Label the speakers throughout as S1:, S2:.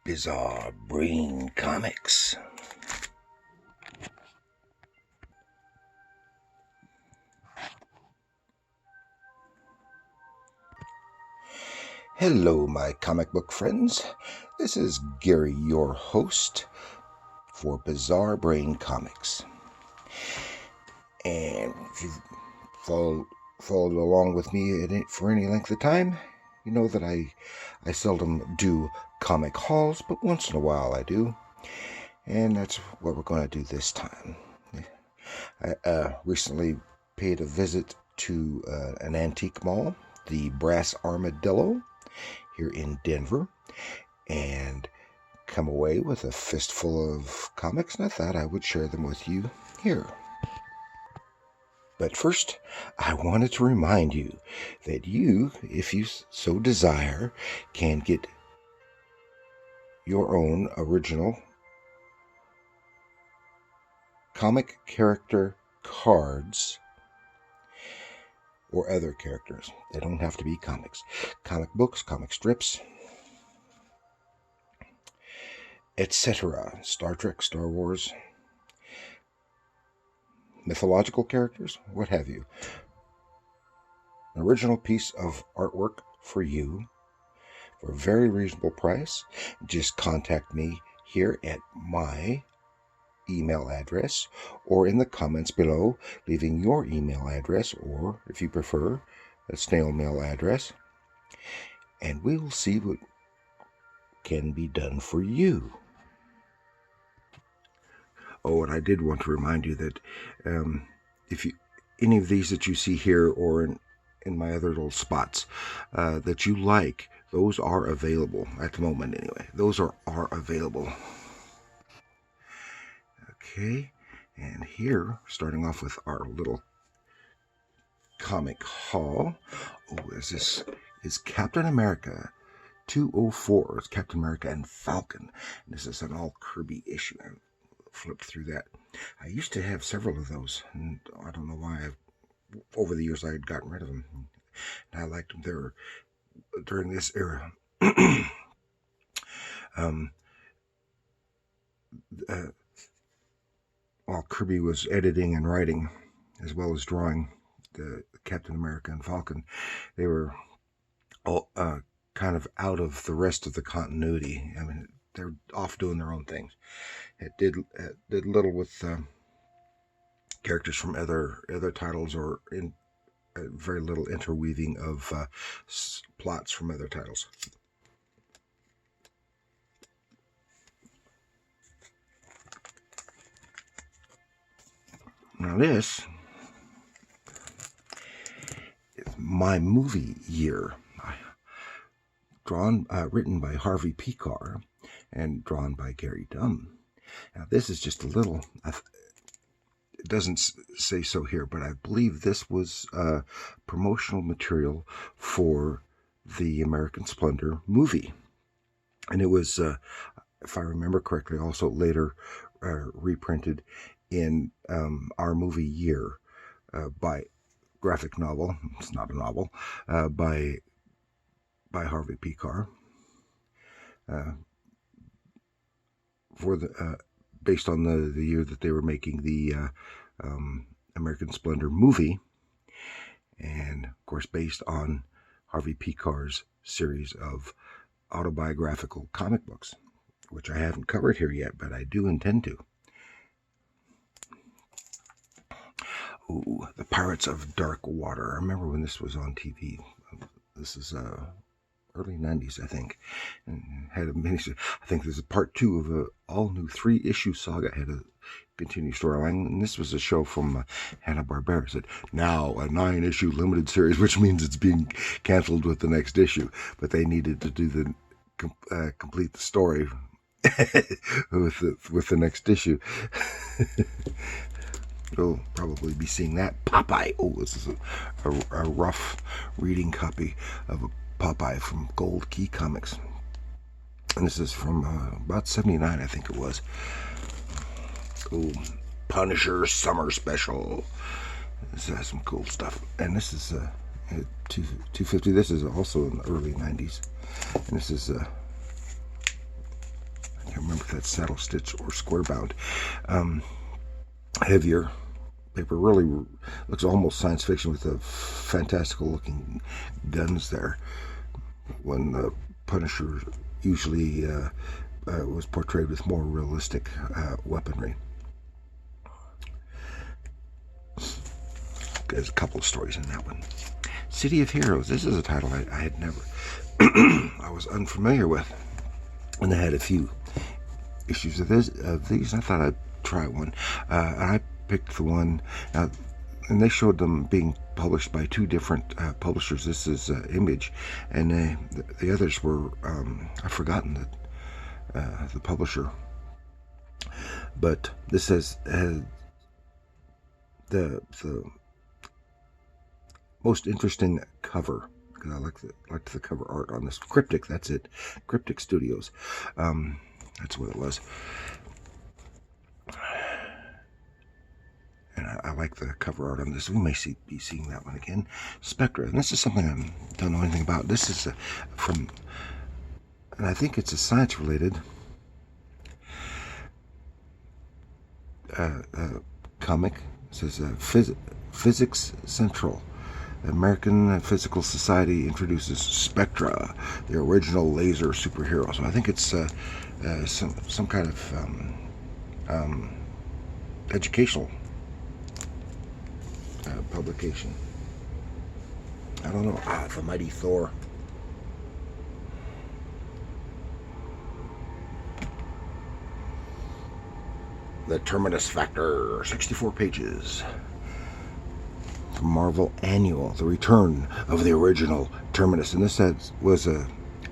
S1: Bizarre Brain Comics. Hello, my comic book friends. This is Gary, your host for Bizarre Brain Comics. And if you've followed along with me for any length of time, you know that I seldom do comic hauls, but once in a while I do. And that's what we're going to do this time. I recently paid a visit to an antique mall, the Brass Armadillo, here in Denver, and come away with a fistful of comics, and I thought I would share them with you here. But first, I wanted to remind you that you, if you so desire, can get your own original comic character cards or other characters. They don't have to be comics. Comic books, comic strips, etc. Star Trek, Star Wars, mythological characters, what have you. An original piece of artwork for you for a very reasonable price. Just contact me here at my email address or in the comments below, leaving your email address or, if you prefer, a snail mail address, and we will see what can be done for you. Oh, and I did want to remind you that if you any of these that you see here or in my other little spots that you like, those are available at the moment anyway. Those are available. Okay, and here, starting off with our little comic haul. Oh, this is Captain America 204. It's Captain America and Falcon. And this is an all Kirby issue. I flipped through that. I used to have several of those, and I don't know why. Over the years, I had gotten rid of them. And I liked them. They were during this era. While Kirby was editing and writing, as well as drawing the Captain America and Falcon, they were all kind of out of the rest of the continuity. I mean, they're off doing their own things. It did little with characters from other titles, or in very little interweaving of plots from other titles. Now this is My Movie Year, written by Harvey Pekar and drawn by Gary Dunn. Now this is just a little, it doesn't say so here, but I believe this was promotional material for the American Splendor movie. And it was, if I remember correctly, also later reprinted in Our Movie Year by graphic novel. It's not a novel, by Harvey Pekar, for the based on the year that they were making the American Splendor movie, and of course based on Harvey Pekar's series of autobiographical comic books, which I haven't covered here yet, but I do intend to. Ooh, The Pirates of Dark Water. I remember when this was on TV. This is early 90s, I think. And had a mini. I think this is part 2 of a all-new 3-issue saga. It had a continued storyline, and this was a show from Hanna-Barbera. It said, now a 9-issue limited series, which means it's being canceled with the next issue. But they needed to do the complete the story with the next issue. You'll probably be seeing that. Popeye. Oh, this is a rough reading copy of a Popeye from Gold Key Comics. And this is from about 79, I think it was. Oh, Punisher Summer Special. This has some cool stuff. And this is 250. This is also in the early 90s. And this is can't remember if that's saddle stitch or square bound. Heavier paper, really looks almost science fiction with the fantastical looking guns there, when the Punisher usually was portrayed with more realistic weaponry. There's a couple of stories in that one. City of Heroes. This is a title I had never, I was unfamiliar with, and they had a few issues of these. I thought I'd try one, and I picked the one, and they showed them being published by two different publishers. This is Image, and the others were I've forgotten the publisher, but this has the most interesting cover, because I liked the cover art on this. Cryptic, that's it. Cryptic Studios. That's what it was. And I like the cover art on this. We may be seeing that one again. Spectra, and this is something I don't know anything about. This is from, and I think it's a science-related comic. It says Physics Central. The American Physical Society introduces Spectra, the original laser superhero. So I think it's some kind of educational publication. I don't know. The Mighty Thor. The Terminus Factor, 64 pages. From Marvel Annual, the return of the original Terminus. And this was a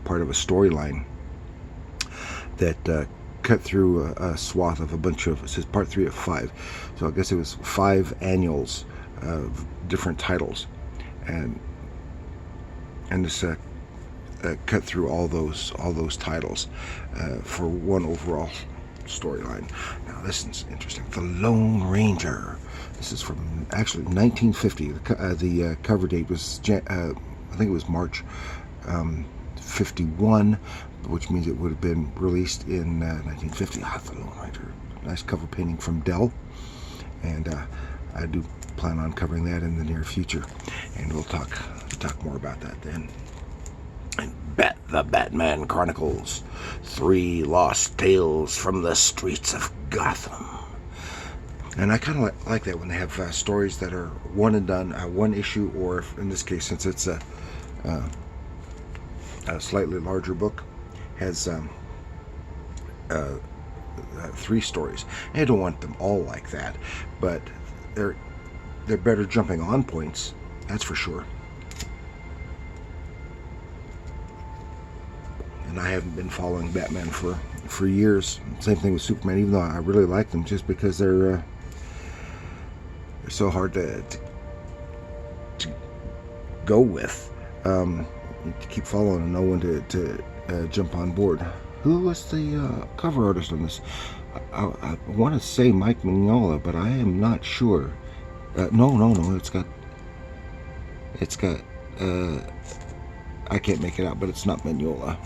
S1: part of a storyline that cut through a swath of a bunch of, it says part 3 of 5. So I guess it was 5 annuals of different titles. And this cut through all those titles for one overall storyline. Now this is interesting. The Lone Ranger. This is from actually 1950. The cover date was I think it was March 51, which means it would have been released in 1950. The Lone Ranger. Nice cover painting from Dell, and I do plan on covering that in the near future, and we'll talk more about that then. And the Batman Chronicles, 3 Lost Tales from the Streets of Gotham. And I kind of like that when they have stories that are one and done, one issue, or if, in this case, since it's a slightly larger book, has 3 stories. And I don't want them all like that, but they're better jumping on points, that's for sure. And I haven't been following Batman for years. Same thing with Superman, even though I really like them, just because they're so hard to go with. To keep following and know when to jump on board. Who was the cover artist on this? I want to say Mike Mignola, but I am not sure. No. It's got. I can't make it out, but it's not Mignola.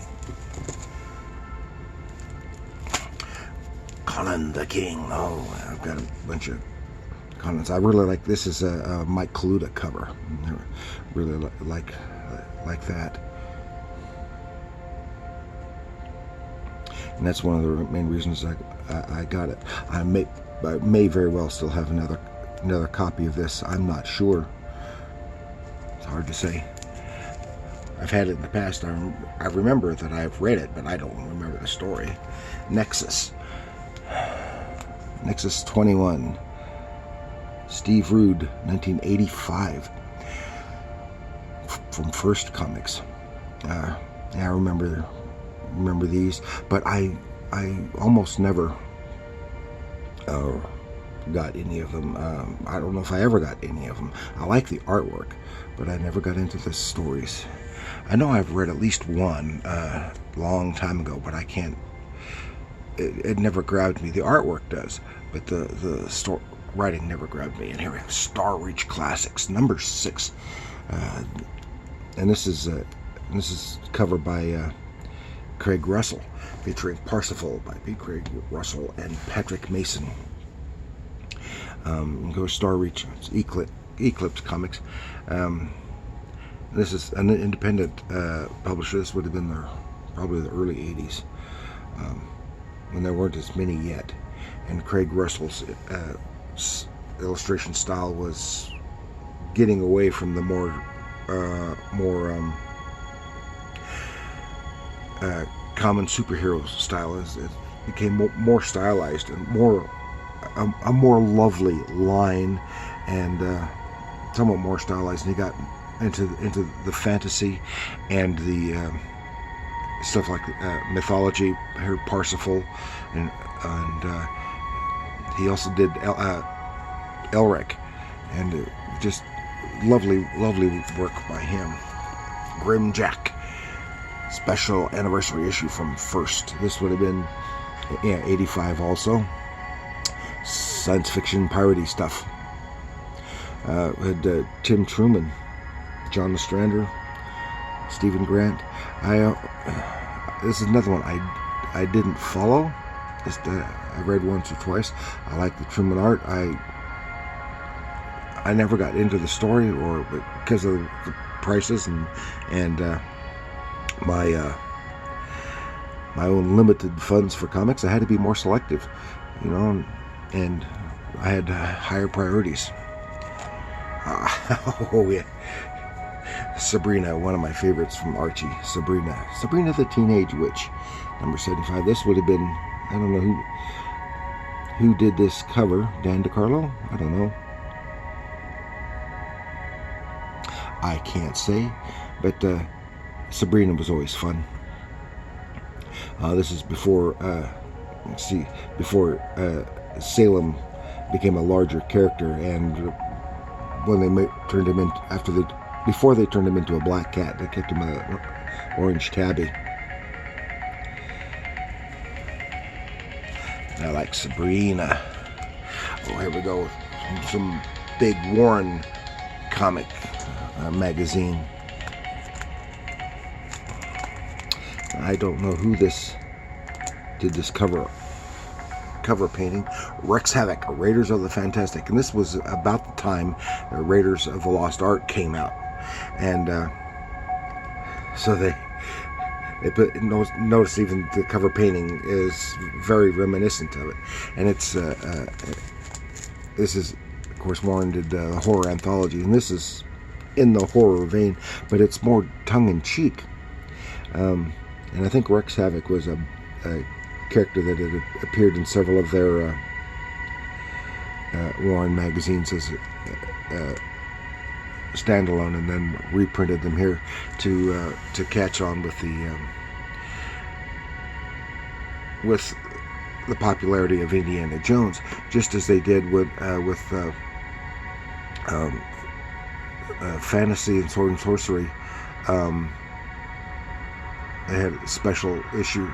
S1: Conan the King. Oh, I've got a bunch of Conans. I really like this. Is a Mike Kaluta cover. I really like that. And that's one of the main reasons I got it. I may very well still have another copy of this. I'm not sure. It's hard to say. I've had it in the past. I remember that I've read it, but I don't remember the story. Nexus 21. Steve Rude, 1985. From First Comics. Yeah, I remember these, but I almost never got any of them. I don't know if I ever got any of them. I like the artwork, but I never got into the stories. I know I've read at least one long time ago, but I can't. It never grabbed me. The artwork does, but the story writing never grabbed me. And here we have Star Reach Classics, number 6, and this is covered by Craig Russell, featuring Parsifal by B. Craig Russell and Patrick Mason. Go Star Reach, it's Eclipse Comics. This is an independent publisher. This would have been probably the early 80s, when there weren't as many yet. And Craig Russell's illustration style was getting away from the more common superhero style. It became more stylized and a more lovely line, and somewhat more stylized. And he got into the fantasy and the stuff like mythology. Here, Parsifal, and he also did Elric, and just lovely work by him. Grim Jack, special anniversary issue from First. This would have been 85 also. Science fiction piratey stuff. Had Tim Truman, John Ostrander, Stephen Grant. This is another one I didn't follow. Just I read once or twice. I like the Truman art. I never got into the story, or because of the prices and my own limited funds for comics, I had to be more selective, and I had higher priorities. Oh yeah, Sabrina, one of my favorites from Archie. Sabrina the Teenage Witch, number 75. This would have been, I don't know who did this cover. Dan DeCarlo? I don't know. I can't say, but Sabrina was always fun. This is before Salem became a larger character, and when they turned him in before they turned him into a black cat, they kept him an orange tabby. I like Sabrina. Oh, here we go. Some big Warren comic magazine. I don't know who did this cover painting. Rex Havoc, Raiders of the Fantastic, and this was about the time Raiders of the Lost Ark came out, and so they put notice even the cover painting is very reminiscent of it, and it's this is, of course, Warren did the horror anthology, and this is in the horror vein, but it's more tongue-in-cheek. And I think Rex Havoc was a character that had appeared in several of their Warren magazines as standalone, and then reprinted them here to catch on with the popularity of Indiana Jones, just as they did with fantasy and sword and sorcery. They had a special issue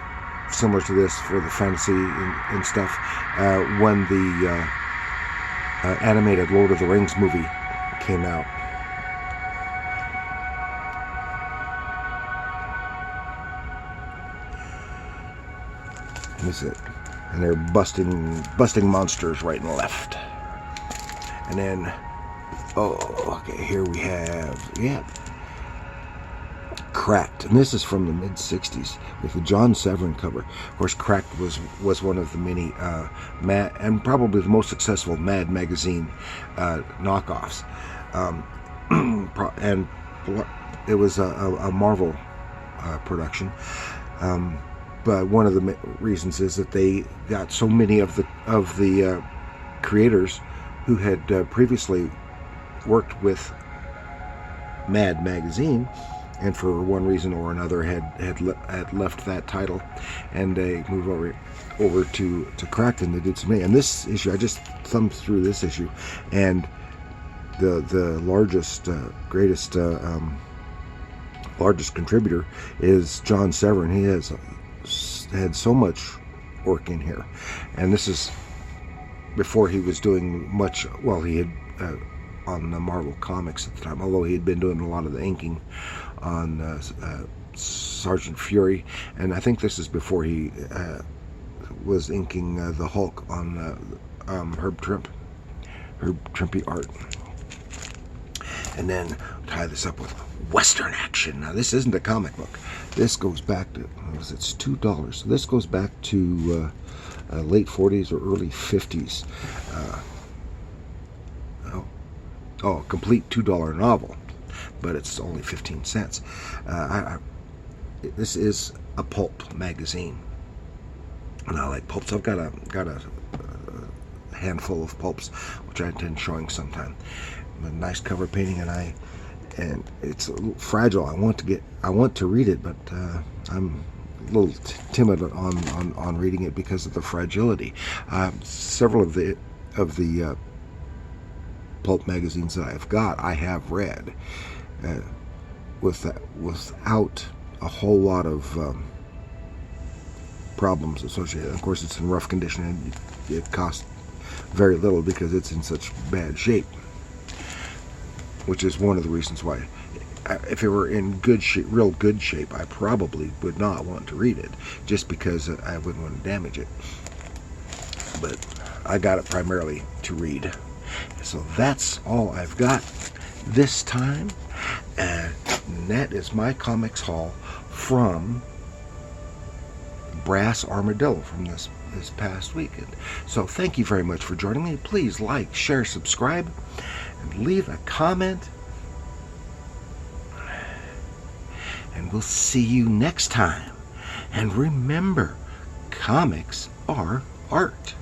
S1: similar to this for the fantasy and stuff when the animated Lord of the Rings movie came out. This is it. And they're busting monsters right and left. And then, okay, here we have, Cracked, and this is from the mid-60s with the John Severin cover. Of course, Cracked was one of the many Mad, and probably the most successful Mad magazine knockoffs, and it was a Marvel production. But one of the reasons is that they got so many of the creators who had previously worked with Mad magazine, and for one reason or another had left that title, and they moved over to Cracked, and they did some. And this issue, I just thumbed through this issue, and the largest largest contributor is John Severin. He has had so much work in here, and this is before he was doing much. Well, he had on the Marvel Comics at the time, although he had been doing a lot of the inking on Sergeant Fury, and I think this is before he was inking the Hulk on Herb Trimpe art. And then tie this up with Western action. Now this isn't a comic book. This goes back to, it's $2. So this goes back to late 40s or early 50s. Oh, complete $2 novel, but it's only 15 cents. This is a pulp magazine, and I like pulps. I've got a handful of pulps, which I intend showing sometime. A nice cover painting, and it's a little fragile. I want to read it, but I'm a little timid on reading it because of the fragility. Several of the pulp magazines that I've got, I have read without a whole lot of problems associated. Of course, it's in rough condition, and it costs very little because it's in such bad shape, which is one of the reasons why, if it were in good shape, real good shape, I probably would not want to read it, just because I wouldn't want to damage it. But I got it primarily to read. So that's all I've got this time, and that is my comics haul from Brass Armadillo from this past weekend. So thank you very much for joining me. Please like, share, subscribe, and leave a comment. And we'll see you next time. And remember, comics are art.